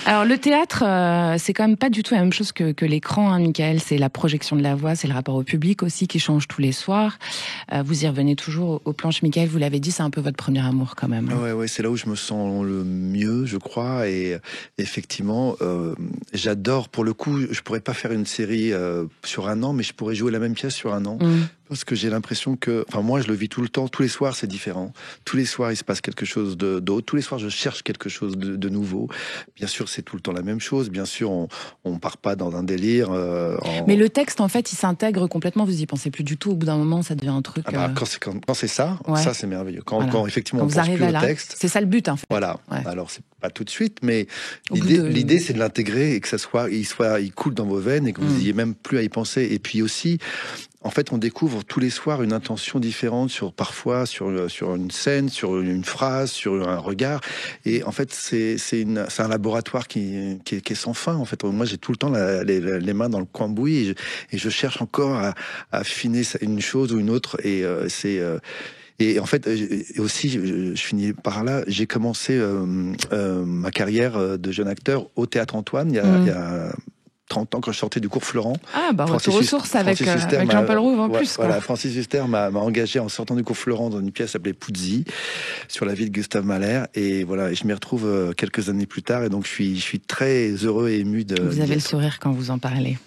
Alors le théâtre, c'est quand même pas du tout la même chose que l'écran, hein, Michael. C'est la projection de la voix, c'est le rapport au public aussi qui change tous les soirs. Vous y revenez toujours aux planches, Michael. Vous l'avez dit, c'est un peu votre premier amour quand même. Hein. Ouais, c'est là où je me sens le mieux, je crois. Et effectivement, j'adore. Pour le coup, je pourrais pas faire une série sur un an, mais je pourrais jouer la même pièce sur un an. Parce que j'ai l'impression que, enfin moi je le vis tout le temps, tous les soirs c'est différent. Tous les soirs il se passe quelque chose d'autre. Tous les soirs je cherche quelque chose de nouveau. Bien sûr c'est tout le temps la même chose. Bien sûr on part pas dans un délire. Mais le texte en fait il s'intègre complètement. Vous y pensez plus du tout. Au bout d'un moment ça devient un truc. Quand c'est ça, ouais. Ça c'est merveilleux. Quand effectivement quand on vous pense arrivez plus là, au texte. c'est ça le but en fait. Voilà. Ouais. Alors c'est pas tout de suite, mais l'idée c'est de l'intégrer et que il coule dans vos veines et que vous ayez même plus à y penser. Et puis aussi. En fait, on découvre tous les soirs une intention différente parfois sur une scène, sur une phrase, sur un regard. Et en fait, c'est un laboratoire qui est sans fin. En fait, moi, j'ai tout le temps les mains dans le cambouis et je cherche encore à affiner une chose ou une autre. Et en fait, aussi, je finis par là. J'ai commencé ma carrière de jeune acteur au Théâtre Antoine il y a 30 ans quand je sortais du cours Florent. Ah, bah, retour aux sources avec Jean-Paul Rouve en plus. Quoi. Voilà, Francis Huster m'a engagé en sortant du cours Florent dans une pièce appelée Puzzi, sur la vie de Gustave Mahler. Et voilà, et je m'y retrouve quelques années plus tard. Et donc, je suis très heureux et ému de... Vous avez le sourire quand vous en parlez.